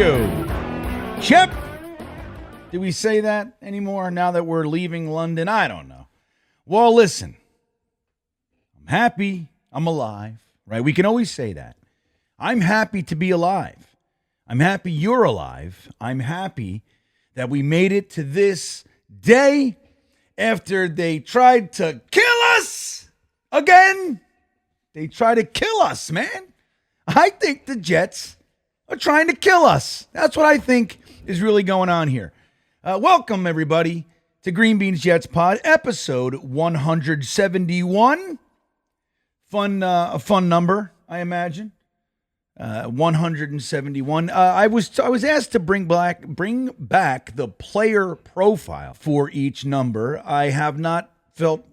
Show. Chip, do we say that anymore now that we're leaving London? I don't know. Well, listen, I'm happy I'm alive, right? We can always say that. I'm happy to be alive. I'm happy you're alive. I'm happy that we made it to this day after they tried to kill us again. They try to kill us, man. I think the Jets are trying to kill us. That's what I think is really going on here. Welcome, everybody, to GreenBean's Jets Pod, episode 171. A fun number, I imagine. 171. I was asked to bring back the player profile for each number. I have not felt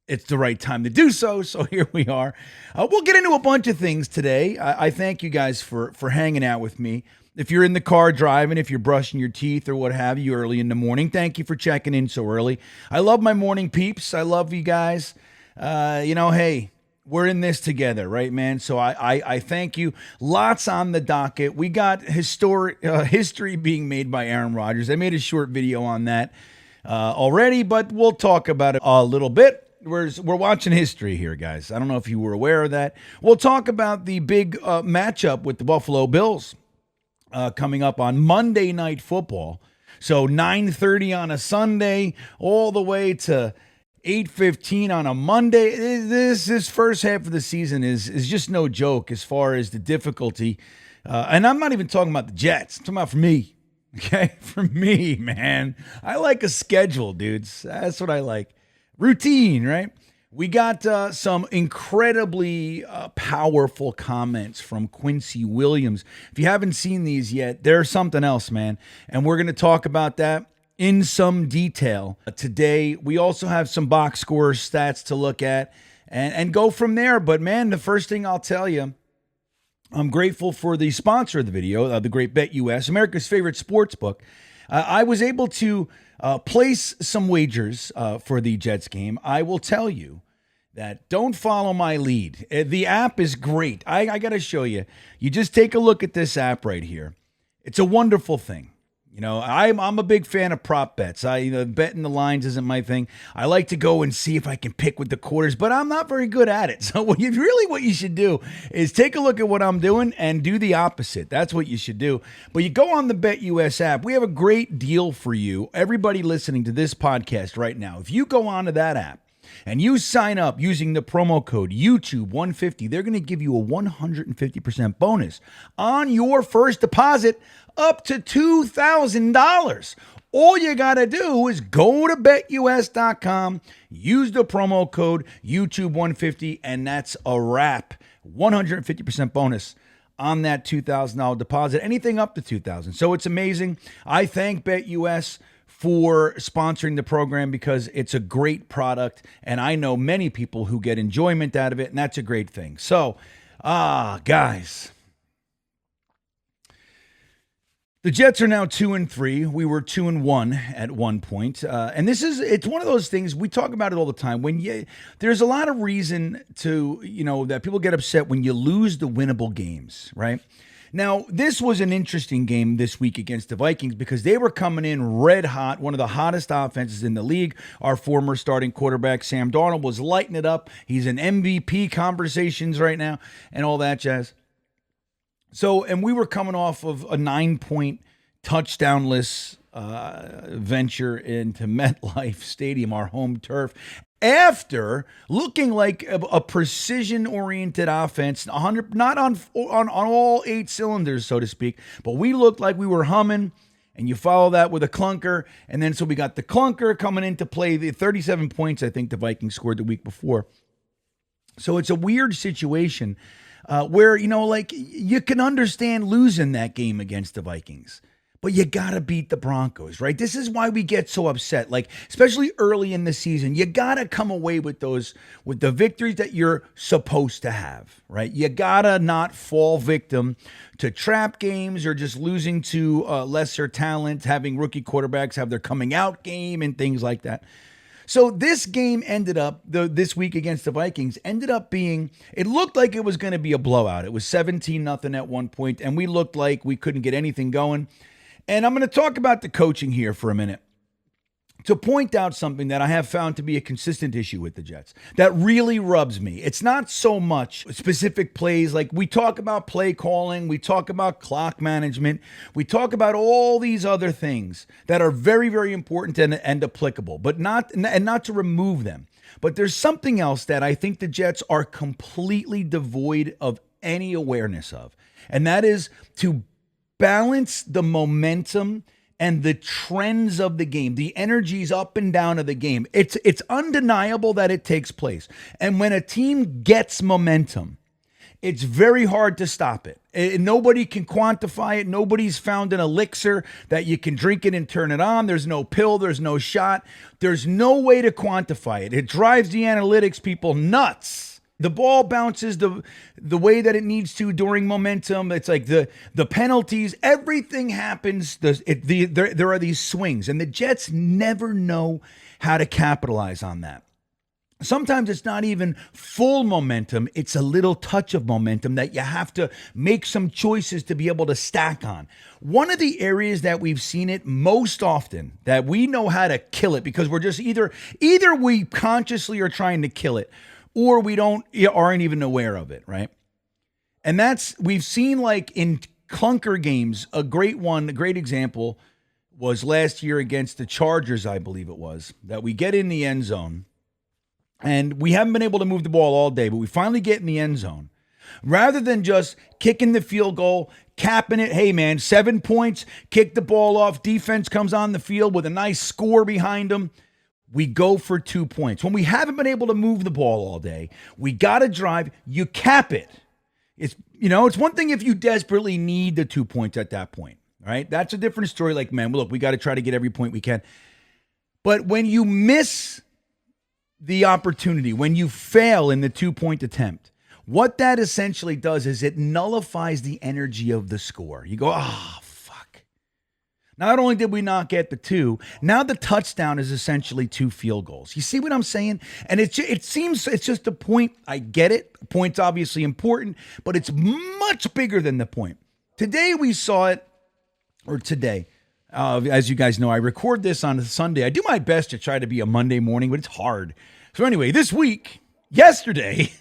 it's the right time to do so here we are. We'll get into a bunch of things today. I thank you guys for hanging out with me. If you're in the car driving, if you're brushing your teeth or what have you early in the morning, thank you for checking in so early. I love my morning peeps. I love you guys. Hey, we're in this together, right, man? So I thank you. Lots on the docket. We got history being made by Aaron Rodgers. I made a short video on that already, but we'll talk about it a little bit. We're watching history here, guys. I don't know if you were aware of that. We'll talk about the big matchup with the Buffalo Bills coming up on Monday Night Football. So 9:30 on a Sunday all the way to 8:15 on a Monday. This first half of the season is just no joke as far as the difficulty. And I'm not even talking about the Jets. I'm talking about for me. Okay? For me, man. I like a schedule, dudes. That's what I like. Routine, right? We got some incredibly powerful comments from Quincy Williams. If you haven't seen these yet, they're something else, man. And we're going to talk about that in some detail today. We also have some box score stats to look at and go from there. But, man, the first thing I'll tell you, I'm grateful for the sponsor of the video, the great BetUS, America's favorite sports book. I was able to place some wagers for the Jets game. I will tell you that don't follow my lead. The app is great. I got to show you. You just take a look at this app right here. It's a wonderful thing. You know, I'm a big fan of prop bets. Betting the lines isn't my thing. I like to go and see if I can pick with the quarters, but I'm not very good at it. So what you should do is take a look at what I'm doing and do the opposite. That's what you should do. But you go on the BetUS app. We have a great deal for you. Everybody listening to this podcast right now, if you go onto that app and you sign up using the promo code YouTube150, they're going to give you a 150% bonus on your first deposit up to $2,000. All you got to do is go to betus.com, use the promo code YouTube150, and that's a wrap. 150% bonus on that $2,000 deposit, anything up to $2,000. So it's amazing. I thank BetUS for sponsoring the program because it's a great product, and I know many people who get enjoyment out of it, and that's a great thing. So, guys, the Jets are now 2-3. We were 2-1 at one point, and it's one of those things we talk about it all the time. There's a lot of reason to that people get upset when you lose the winnable games, right? Now, this was an interesting game this week against the Vikings because they were coming in red hot, one of the hottest offenses in the league. Our former starting quarterback, Sam Darnold, was lighting it up. He's in MVP conversations right now and all that jazz. So, and we were coming off of a 9-point touchdownless venture into MetLife Stadium, our home turf, after looking like a precision-oriented offense, not on all 8 cylinders, so to speak, but we looked like we were humming, and you follow that with a clunker, and then so we got the clunker coming into play, the 37 points I think the Vikings scored the week before. So it's a weird situation where, you can understand losing that game against the Vikings. But you got to beat the Broncos, right? This is why we get so upset. Like, especially early in the season, you got to come away with the victories that you're supposed to have, right? You got to not fall victim to trap games or just losing to lesser talent, having rookie quarterbacks have their coming out game and things like that. So this game ended up, this week against the Vikings, ended up being, it looked like it was going to be a blowout. It was 17-0 at one point, and we looked like we couldn't get anything going. And I'm going to talk about the coaching here for a minute to point out something that I have found to be a consistent issue with the Jets that really rubs me. It's not so much specific plays. Like, we talk about play calling, we talk about clock management, we talk about all these other things that are very, very important and applicable, but not to remove them. But there's something else that I think the Jets are completely devoid of any awareness of, and that is to balance the momentum and the trends of the game, the energies up and down of the game. It's undeniable that it takes place. And when a team gets momentum, it's very hard to stop it. Nobody can quantify it. Nobody's found an elixir that you can drink it and turn it on. There's no pill. There's no shot. There's no way to quantify it. It drives the analytics people nuts. The ball bounces the way that it needs to during momentum. It's like the penalties, everything happens. There are these swings, and the Jets never know how to capitalize on that. Sometimes it's not even full momentum. It's a little touch of momentum that you have to make some choices to be able to stack on. One of the areas that we've seen it most often, that we know how to kill it, because we're just either we consciously are trying to kill it, or we aren't even aware of it, right? And we've seen, like, in clunker games, a great example was last year against the Chargers, I believe it was, that we get in the end zone, and we haven't been able to move the ball all day, but we finally get in the end zone. Rather than just kicking the field goal, capping it, hey man, 7 points, kick the ball off, defense comes on the field with a nice score behind them, we go for 2 points. When we haven't been able to move the ball all day, we got to drive, you cap it. It's one thing if you desperately need the 2 points at that point, right? That's a different story. Like, man, look, we got to try to get every point we can. But when you miss the opportunity, when you fail in the 2-point attempt, what that essentially does is it nullifies the energy of the score. You go, fuck. Not only did we not get the 2, now the touchdown is essentially 2 field goals. You see what I'm saying? And it seems it's just a point. I get it. The point's obviously important, but it's much bigger than the point. Today we saw it, as you guys know, I record this on a Sunday. I do my best to try to be a Monday morning, but it's hard. So anyway, yesterday,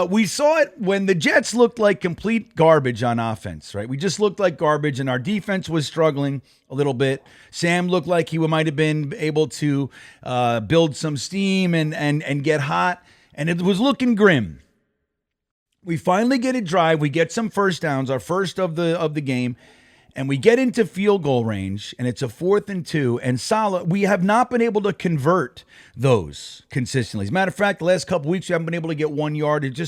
we saw it when the Jets looked like complete garbage on offense, right? We just looked like garbage, and our defense was struggling a little bit. Sam looked like he might have been able to build some steam and get hot, and it was looking grim. We finally get a drive. We get some first downs, our first of the game, and we get into field goal range, and it's a 4th and 2. And Salah, we have not been able to convert those consistently. As a matter of fact, the last couple weeks we haven't been able to get 1 yard.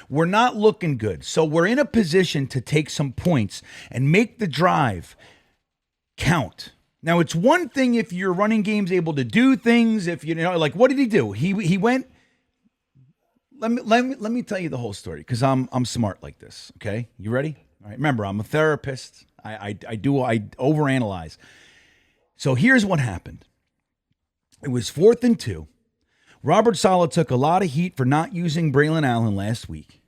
We're not looking good. So we're in a position to take some points and make the drive count. Now, it's one thing if your running game's able to do things. If like, what did he do? He went. Let me tell you the whole story, because I'm smart like this. Okay, you ready? All right. Remember, I'm a therapist. I overanalyze. So here's what happened. It was 4th and 2. Robert Saleh took a lot of heat for not using Braylon Allen last week,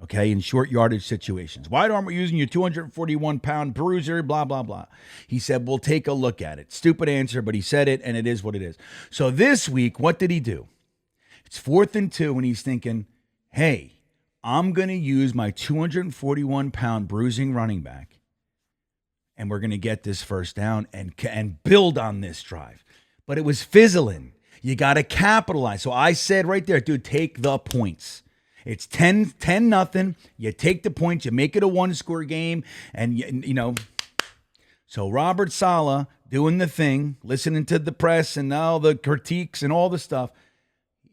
okay, in short yardage situations. Why aren't we using your 241-pound bruiser, blah, blah, blah. He said, we'll take a look at it. Stupid answer, but he said it, and it is what it is. So this week, what did he do? It's 4th and 2, and he's thinking, hey, I'm going to use my 241-pound bruising running back, and we're going to get this first down and build on this drive. But it was fizzling. You got to capitalize. So I said right there, dude, take the points. It's 10-0. You take the points. You make it a 1-score game. And, so Robert Saleh doing the thing, listening to the press and all the critiques and all the stuff,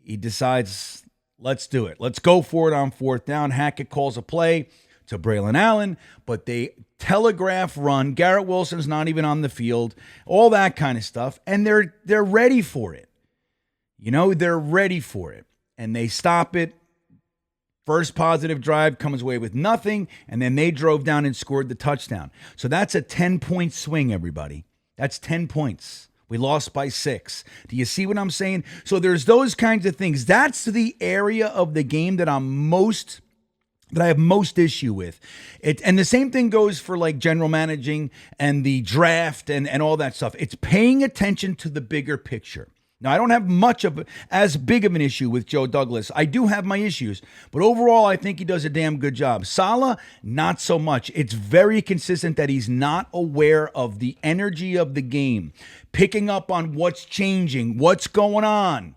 he decides, let's do it. Let's go for it on 4th down. Hackett calls a play to Braylon Allen, but they telegraph run. Garrett Wilson's not even on the field, all that kind of stuff. And they're ready for it. They're ready for it. And they stop it. First positive drive comes away with nothing, and then they drove down and scored the touchdown. So that's a 10-point swing, everybody. That's 10 points. We lost by 6. Do you see what I'm saying? So there's those kinds of things. That's the area of the game that I have most issue with. And the same thing goes for like general managing and the draft and all that stuff. It's paying attention to the bigger picture. Now, I don't have much of as big of an issue with Joe Douglas. I do have my issues, but overall, I think he does a damn good job. Saleh, not so much. It's very consistent that he's not aware of the energy of the game, picking up on what's changing, what's going on,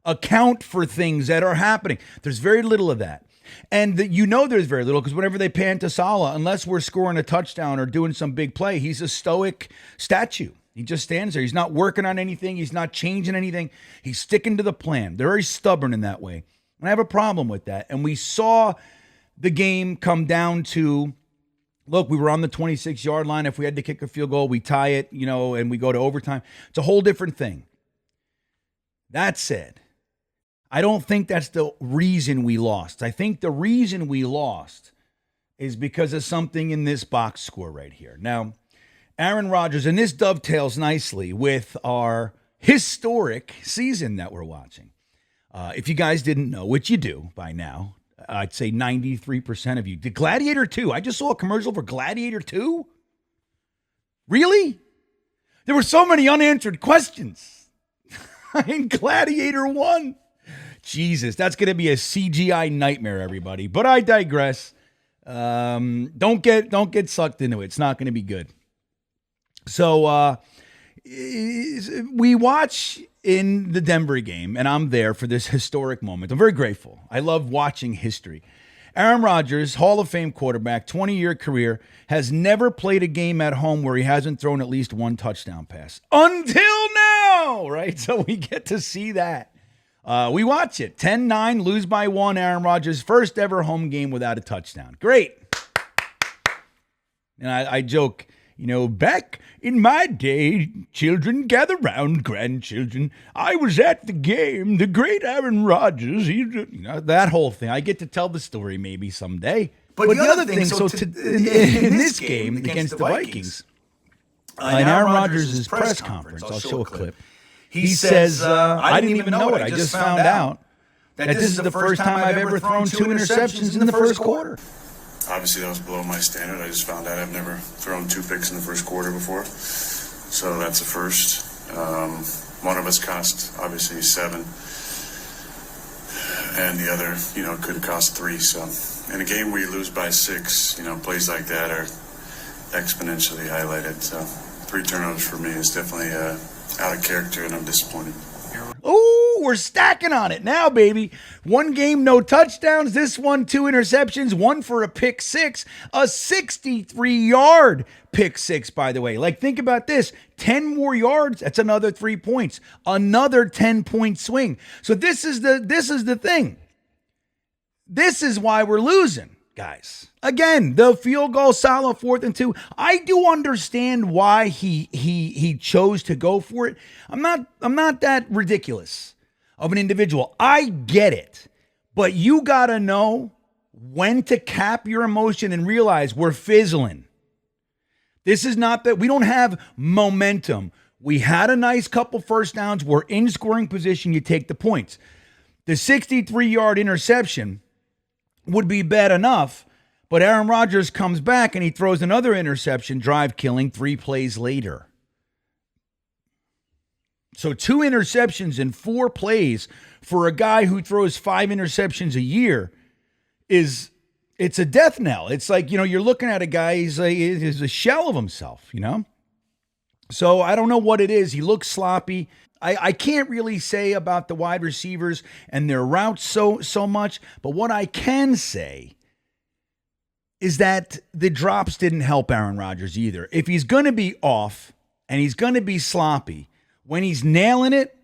account for things that are happening. There's very little of that. And there's very little because whenever they pan to Saleh, unless we're scoring a touchdown or doing some big play, he's a stoic statue. He just stands there. He's not working on anything. He's not changing anything. He's sticking to the plan. They're very stubborn in that way. And I have a problem with that. And we saw the game come down to, look, we were on the 26-yard line. If we had to kick a field goal, we tie it, and we go to overtime. It's a whole different thing. That said, I don't think that's the reason we lost. I think the reason we lost is because of something in this box score right here. Now, Aaron Rodgers, and this dovetails nicely with our historic season that we're watching. If you guys didn't know, which you do by now, I'd say 93% of you. Did Gladiator 2? I just saw a commercial for Gladiator 2? Really? There were so many unanswered questions in Gladiator 1. Jesus, that's going to be a CGI nightmare, everybody. But I digress. Don't get sucked into it. It's not going to be good. So we watch in the Denver game, and I'm there for this historic moment. I'm very grateful. I love watching history. Aaron Rodgers, Hall of Fame quarterback, 20-year career, has never played a game at home where he hasn't thrown at least one touchdown pass. Until now, right? So we get to see that. We watch it. 10-9, lose by 1, Aaron Rodgers' first ever home game without a touchdown. Great. And I joke, back in my day, children gather round grandchildren. I was at the game. The great Aaron Rodgers, that whole thing. I get to tell the story maybe someday. But the other thing, in this game against the Vikings, in Aaron Rodgers' press conference, I'll show a clip. He says, I didn't even know it. I just found out that this is the first time I've ever thrown 2 interceptions in the first quarter. Obviously, that was below my standard. I just found out I've never thrown 2 picks in the first quarter before. So that's a first. One of us cost, obviously, 7. And the other, could have cost 3. So in a game where you lose by 6, plays like that are exponentially highlighted. So 3 turnovers for me is definitely out of character, and I'm disappointed. Ooh, we're stacking on it now, baby. 1 game, no touchdowns. This one, 2 interceptions, 1 for a pick 6, a 63-yard pick 6, by the way. Like, think about this. 10 more yards, that's another 3 points. Another 10-point swing. So this is the thing. This is why we're losing, guys. Again, the field goal, Saleh, 4th and 2. I do understand why he chose to go for it. I'm not that ridiculous of an individual. I get it. But you got to know when to cap your emotion and realize we're fizzling. This is not that we don't have momentum. We had a nice couple first downs. We're in scoring position. You take the points. The 63-yard interception would be bad enough. But Aaron Rodgers comes back and he throws another interception, drive killing 3 plays later. So 2 interceptions in 4 plays for a guy who throws 5 interceptions a year it's a death knell. It's like, you're looking at a guy, he's a shell of himself, So I don't know what it is. He looks sloppy. I can't really say about the wide receivers and their routes so much, but what I can say is that the drops didn't help Aaron Rodgers either. If he's going to be off and he's going to be sloppy, when he's nailing it,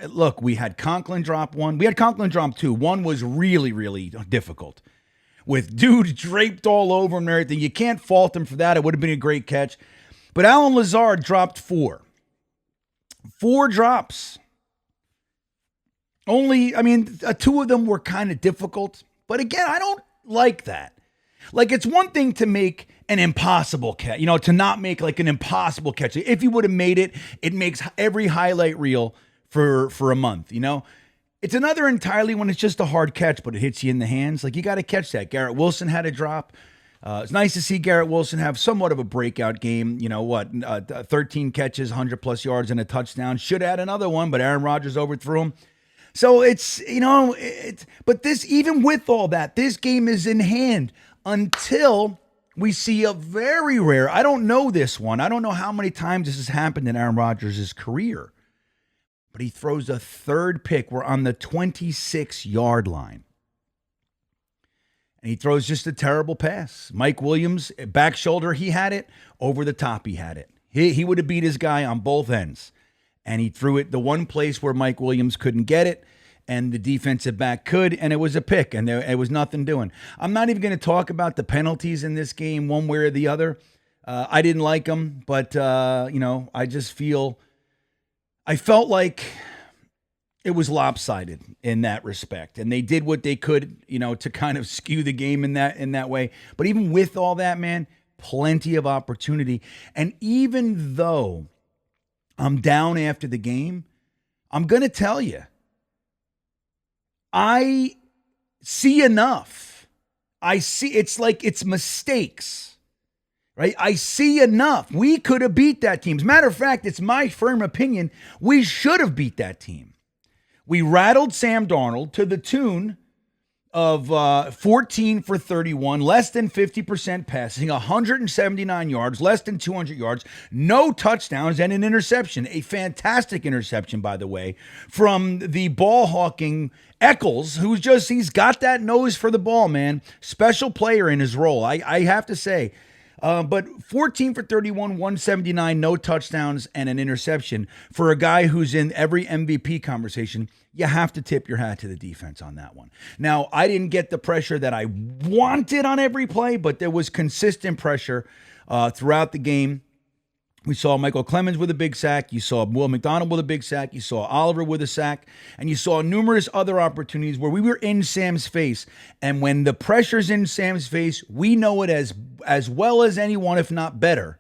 look, we had Conklin drop 1. We had Conklin drop 2. 1 was really, really difficult. With dudes draped all over him and everything. You can't fault him for that. It would have been a great catch. But Allen Lazard dropped 4. 4 drops. Only, 2 of them were kind of difficult. But again, I don't like that. Like, it's one thing to make an impossible catch, to not make like an impossible catch. If you would have made it, it makes every highlight reel for a month, It's another entirely when it's just a hard catch, but it hits you in the hands. Like, you got to catch that. Garrett Wilson had a drop. It's nice to see Garrett Wilson have somewhat of a breakout game. 13 catches, 100-plus yards, and a touchdown. Should have had another one, but Aaron Rodgers overthrew him. So but this, even with all that, this game is in hand until we see a very rare, I don't know this one. I don't know how many times this has happened in Aaron Rodgers' career, but he throws a third pick. We're on the 26-yard line. And he throws just a terrible pass. Mike Williams, back shoulder, he had it. Over the top, he had it. He would have beat his guy on both ends. And he threw it the one place where Mike Williams couldn't get it, and the defensive back could, and it was a pick, and it was nothing doing. I'm not even going to talk about the penalties in this game one way or the other. I didn't like them, but, I just I felt like it was lopsided in that respect, and they did what they could, to kind of skew the game in that way. But even with all that, man, plenty of opportunity. And even though I'm down after the game, I'm going to tell you, I see enough. It's like it's mistakes, right? I see enough. We could have beat that team. As a matter of fact, it's my firm opinion, we should have beat that team. We rattled Sam Darnold to the tune of 14 for 31, less than 50% passing, 179 yards, less than 200 yards, no touchdowns, and an interception. A fantastic interception, by the way, from the ball hawking Eccles, he's got that nose for the ball, man. Special player in his role, I have to say. But 14 for 31, 179, no touchdowns, and an interception. For a guy who's in every MVP conversation, you have to tip your hat to the defense on that one. Now, I didn't get the pressure that I wanted on every play, but there was consistent pressure throughout the game. We saw Michael Clemens with a big sack. You saw Will McDonald with a big sack. You saw Oliver with a sack. And you saw numerous other opportunities where we were in Sam's face. And when the pressure's in Sam's face, we know it as well as anyone, if not better.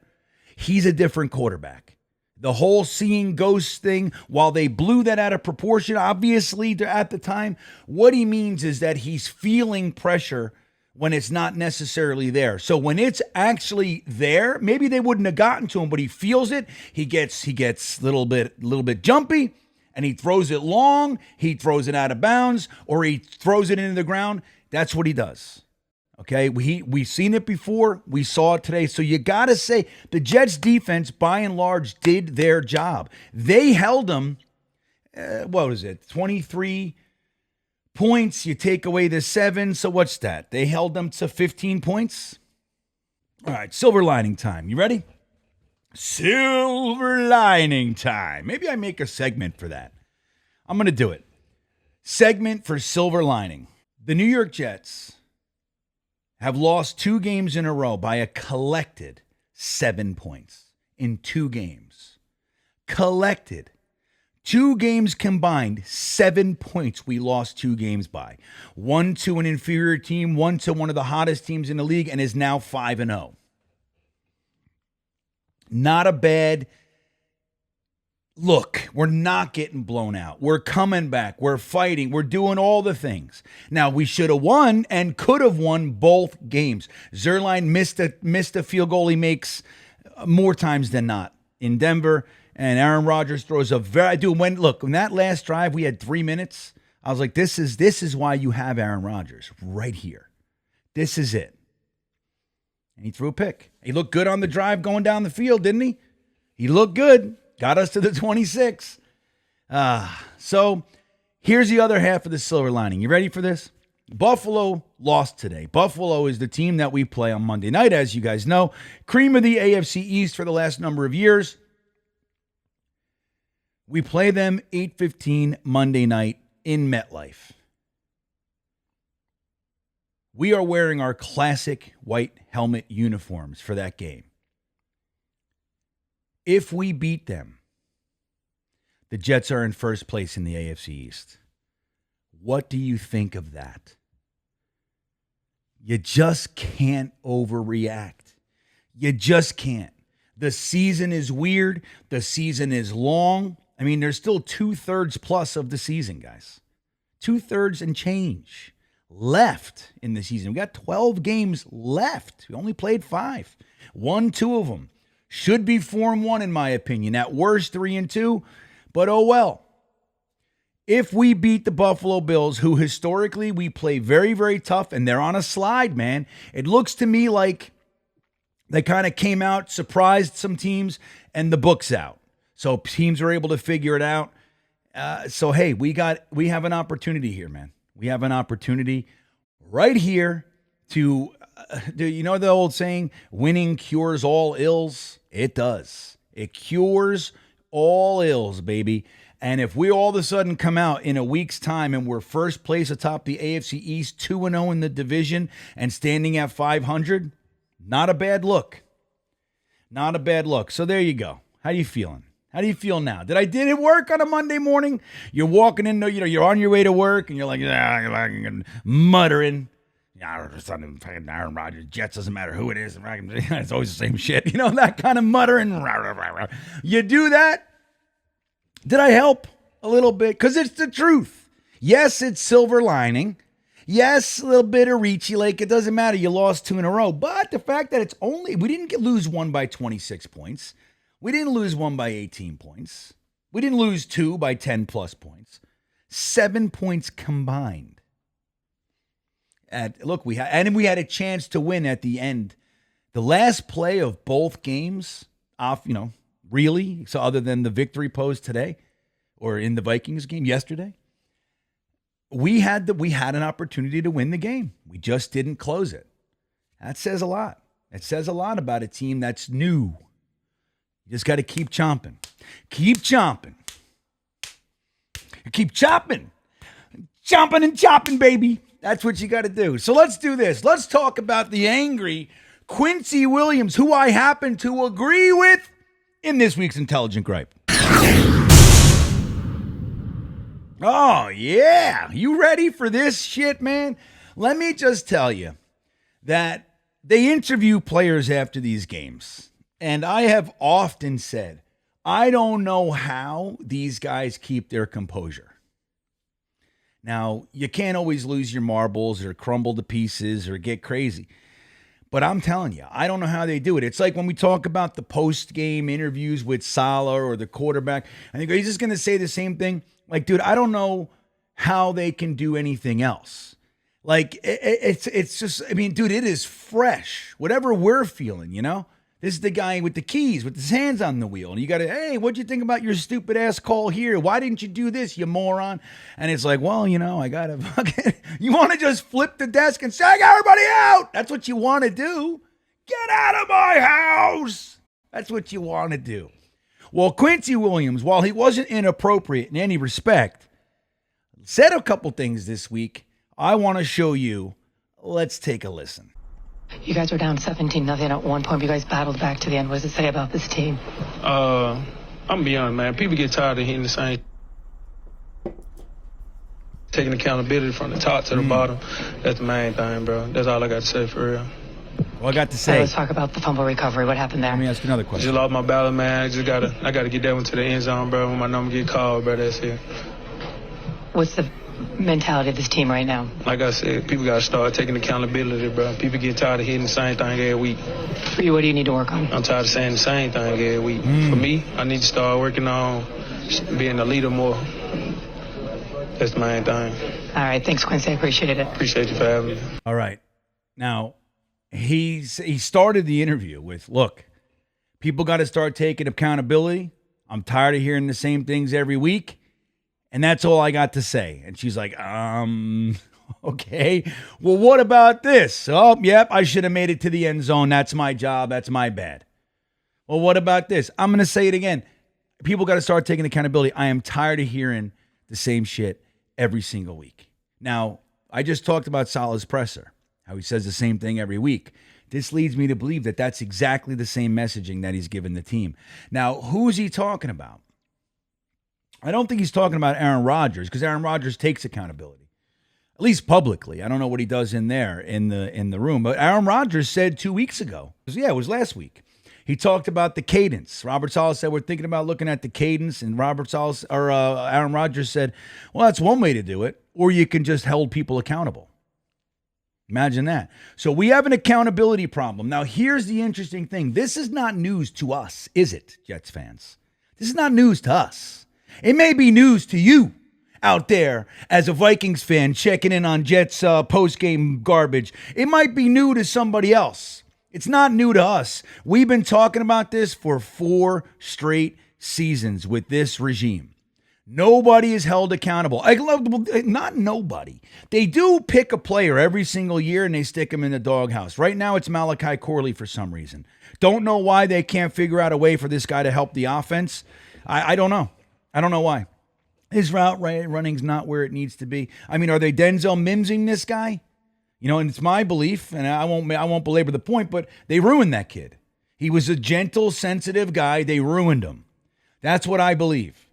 He's a different quarterback. The whole seeing ghosts thing, while they blew that out of proportion, obviously, at the time, what he means is that he's feeling pressure when it's not necessarily there. So when it's actually there, maybe they wouldn't have gotten to him, but he feels it. He gets a little bit jumpy, and he throws it long. He throws it out of bounds, or he throws it into the ground. That's what he does. Okay, we've seen it before. We saw it today. So you got to say the Jets defense, by and large, did their job. They held them, 23 points. You take away the 7. So what's that? They held them to 15 points. All right, silver lining time. You ready? Silver lining time. Maybe I make a segment for that. I'm going to do it. Segment for silver lining. The New York Jets have lost 2 games in a row by a collected 7 points in 2 games. Collected. 2 games combined, 7 points we lost 2 games by. 1 to an inferior team, 1 to one of the hottest teams in the league, and is now 5-0. Not a bad look. We're not getting blown out. We're coming back. We're fighting. We're doing all the things. Now, we should have won and could have won both games. Zerline missed a field goal he makes more times than not in Denver. And Aaron Rodgers throws a when that last drive, we had 3 minutes. I was like, this is why you have Aaron Rodgers right here. This is it. And he threw a pick. He looked good on the drive going down the field, didn't he? He looked good. Got us to the 26. So here's the other half of the silver lining. You ready for this? Buffalo lost today. Buffalo is the team that we play on Monday night, as you guys know. Cream of the AFC East for the last number of years. We play them 8:15 Monday night in MetLife. We are wearing our classic white helmet uniforms for that game. If we beat them, the Jets are in first place in the AFC East. What do you think of that? You just can't overreact. You just can't. The season is weird. The season is long. I mean, there's still 2/3 plus of the season, guys. 2/3 and change left in the season. We got 12 games left. We only played 5. Won 2 of them. Should be 4-1 in my opinion. At worst 3-2. But oh well. If we beat the Buffalo Bills, who historically we play very, very tough, and they're on a slide, man. It looks to me like they kind of came out, surprised some teams, and the book's out. So teams are able to figure it out. So hey, we have an opportunity here, man. We have an opportunity right here to, you know the old saying, winning cures all ills? It does. It cures all ills, baby. And if we all of a sudden come out in a week's time and we're first place atop the AFC East, 2-0 in the division and standing at 500, not a bad look. Not a bad look. So there you go. How you feeling? How do you feel now? Did it work on a Monday morning? You're walking in, you're on your way to work and you're like, muttering. Aaron Rodgers, Jets, doesn't matter who it is. It's always the same shit. That kind of muttering. You do that? Did I help a little bit? Because it's the truth. Yes, it's silver lining. Yes, a little bit of Ricci Lake. It doesn't matter. You lost 2 in a row. But the fact that we didn't lose one by 26 points. We didn't lose one by 18 points. We didn't lose 2 by 10 plus points. 7 points combined. We had a chance to win at the end. The last play of both games really? So other than the victory post today or in the Vikings game yesterday, we had an opportunity to win the game. We just didn't close it. That says a lot. It says a lot about a team that's new. You just got to keep chomping. Keep chomping. Keep chopping. Chomping and chopping, baby. That's what you got to do. So let's do this. Let's talk about the angry Quincy Williams, who I happen to agree with in this week's Intelligent Gripe. Oh, yeah. You ready for this shit, man? Let me just tell you that they interview players after these games. And I have often said, I don't know how these guys keep their composure. Now, you can't always lose your marbles or crumble to pieces or get crazy. But I'm telling you, I don't know how they do it. It's like when we talk about the post-game interviews with Saleh or the quarterback. I think he's just going to say the same thing. Like, dude, I don't know how they can do anything else. Like, it's just, I mean, dude, it is fresh. Whatever we're feeling, This is the guy with the keys, with his hands on the wheel. And you got to, hey, what'd you think about your stupid ass call here? Why didn't you do this, you moron? And it's like, well, I got to fucking, you want to just flip the desk and say, I got everybody out. That's what you want to do. Get out of my house. That's what you want to do. Well, Quincy Williams, while he wasn't inappropriate in any respect, said a couple things this week I want to show you. Let's take a listen. You guys were down 17-0 at one point. You guys battled back to the end. What does it say about this team? I'm beyond, man. People get tired of hearing the same. Taking accountability from the top to the bottom. That's the main thing, bro. That's all I got to say for real. Well, I got to say. Let's talk about the fumble recovery. What happened there? Let me ask you another question. Just lost my battle, man. I gotta get that one to the end zone, bro. When my number get called, bro, that's it. What's the mentality of this team right now? Like I said, people gotta start taking accountability, bro. People get tired of hearing the same thing every week. For you, what do you need to work on? I'm tired of saying the same thing every week. For me, I need to start working on being a leader more. That's the main thing. All right, thanks, Quincy. I appreciate it. Appreciate you for having me. All right. Now, he started the interview with, look, people got to start taking accountability. I'm tired of hearing the same things every week. And that's all I got to say. And she's like, okay. Well, what about this? Oh, yep, I should have made it to the end zone. That's my job. That's my bad. Well, what about this? I'm going to say it again. People got to start taking accountability. I am tired of hearing the same shit every single week. Now, I just talked about Saleh's presser, how he says the same thing every week. This leads me to believe that that's exactly the same messaging that he's given the team. Now, who's he talking about? I don't think he's talking about Aaron Rodgers, because Aaron Rodgers takes accountability. at least publicly. I don't know what he does in there in the room. But Aaron Rodgers said 2 weeks ago. Yeah, it was last week. He talked about the cadence. Robert Saleh said, we're thinking about looking at the cadence. And Aaron Rodgers said, well, that's one way to do it. Or you can just hold people accountable. Imagine that. So we have an accountability problem. Now, here's the interesting thing. This is not news to us, is it, Jets fans? This is not news to us. It may be news to you out there as a Vikings fan checking in on Jets post-game garbage. It might be new to somebody else. It's not new to us. We've been talking about this for 4 straight seasons with this regime. Nobody is held accountable. Not nobody. They do pick a player every single year and they stick him in the doghouse. Right now it's Malachi Corley for some reason. Don't know why they can't figure out a way for this guy to help the offense. I don't know. I don't know why. His route running's not where it needs to be. I mean, are they Denzel Mimsing this guy? You know, and it's my belief, and I won't belabor the point, but they ruined that kid. He was a gentle, sensitive guy. They ruined him. That's what I believe.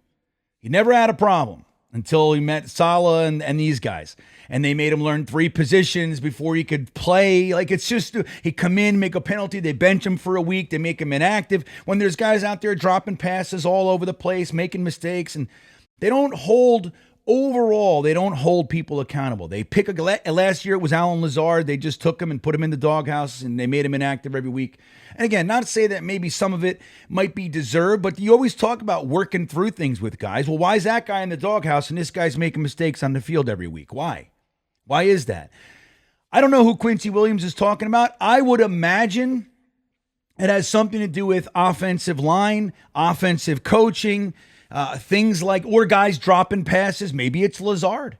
He never had a problem until he met Saleh and these guys. And they made him learn 3 positions before he could play. Like, it's just, he'd come in, make a penalty, they bench him for a week, they make him inactive. When there's guys out there dropping passes all over the place, making mistakes, and they don't hold people accountable. They pick last year it was Alan Lazard. They just took him and put him in the doghouse and they made him inactive every week. And again, not to say that maybe some of it might be deserved, but you always talk about working through things with guys. Well, why is that guy in the doghouse and this guy's making mistakes on the field every week? Why? Why is that? I don't know who Quincy Williams is talking about. I would imagine it has something to do with offensive line, offensive coaching, things like, or guys dropping passes. Maybe it's Lazard.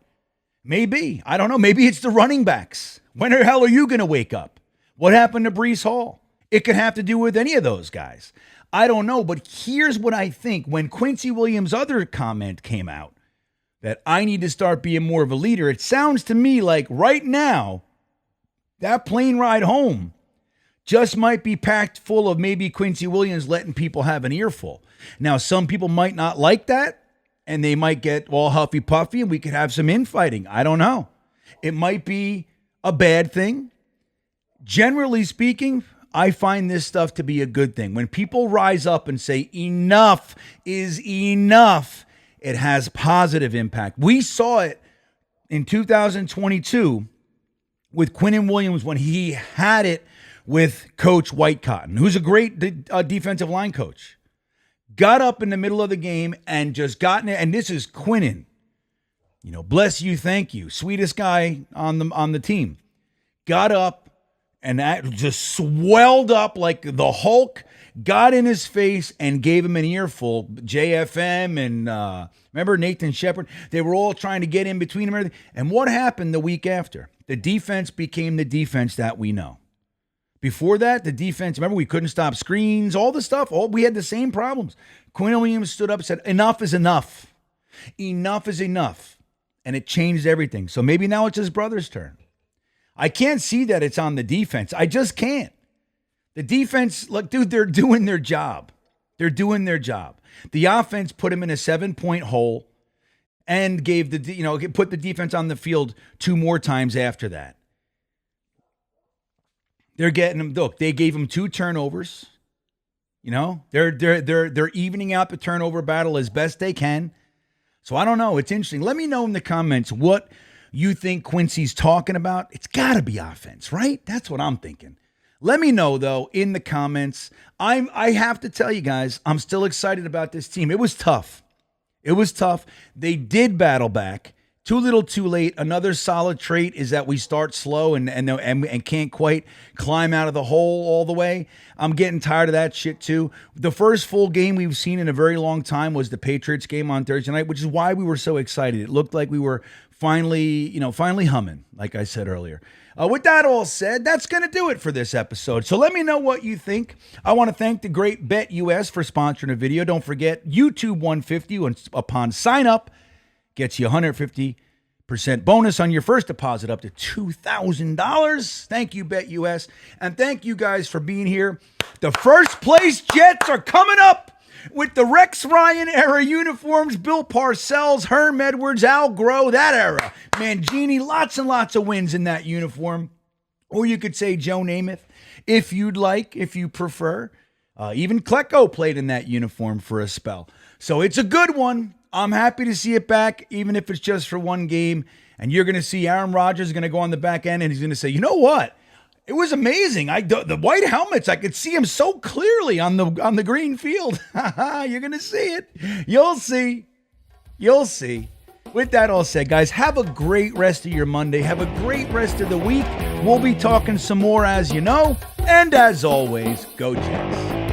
Maybe. I don't know. Maybe it's the running backs. When the hell are you going to wake up? What happened to Breece Hall? It could have to do with any of those guys. I don't know. But here's what I think. When Quincy Williams' other comment came out, that I need to start being more of a leader, it sounds to me like right now, that plane ride home just might be packed full of maybe Quincy Williams letting people have an earful. Now, some people might not like that, and they might get all huffy puffy, and we could have some infighting. I don't know. It might be a bad thing. Generally speaking, I find this stuff to be a good thing. When people rise up and say enough is enough, it has positive impact. We saw it in 2022 with Quinnen Williams when he had it with Coach White Cotton, who's a great defensive line coach. Got up in the middle of the game and just gotten it. And this is Quinnen. You know, bless you, thank you. Sweetest guy on the team. Got up and that just swelled up like the Hulk, got in his face and gave him an earful. JFM and remember Nathan Shepard? They were all trying to get in between him and everything. And what happened the week after? The defense became the defense that we know. Before that, the defense, remember, we couldn't stop screens, all the stuff. We had the same problems. Quinn Williams stood up and said, enough is enough. Enough is enough. And it changed everything. So maybe now it's his brother's turn. I can't see that it's on the defense. I just can't. The defense, look, dude, they're doing their job. They're doing their job. The offense put him in a 7-point hole and gave put the defense on the field 2 more times after that. They're getting him. Look, they gave him 2 turnovers. You know, they're evening out the turnover battle as best they can. So I don't know. It's interesting. Let me know in the comments what you think Quincy's talking about. It's got to be offense, right? That's what I'm thinking. Let me know, though, in the comments. I have to tell you guys, I'm still excited about this team. It was tough. It was tough. They did battle back. Too little, too late. Another solid trait is that we start slow and can't quite climb out of the hole all the way. I'm getting tired of that shit, too. The first full game we've seen in a very long time was the Patriots game on Thursday night, which is why we were so excited. It looked like we were finally humming, like I said earlier. With that all said, that's going to do it for this episode. So let me know what you think. I want to thank the great BetUS for sponsoring the video. Don't forget, YouTube 150 upon sign up gets you 150% bonus on your first deposit up to $2,000. Thank you, BetUS. And thank you guys for being here. The first place Jets are coming up with the Rex Ryan era uniforms, Bill Parcells, Herm Edwards, Al Groh, that era. Mangini, lots and lots of wins in that uniform. Or you could say Joe Namath, if you'd like, if you prefer. Even Klecko played in that uniform for a spell. So it's a good one. I'm happy to see it back, even if it's just for one game. And you're going to see Aaron Rodgers is going to go on the back end and he's going to say, you know what? It was amazing. The white helmets, I could see him so clearly on the green field. You're going to see it. You'll see. You'll see. With that all said, guys, have a great rest of your Monday. Have a great rest of the week. We'll be talking some more, as you know. And as always, go Jets.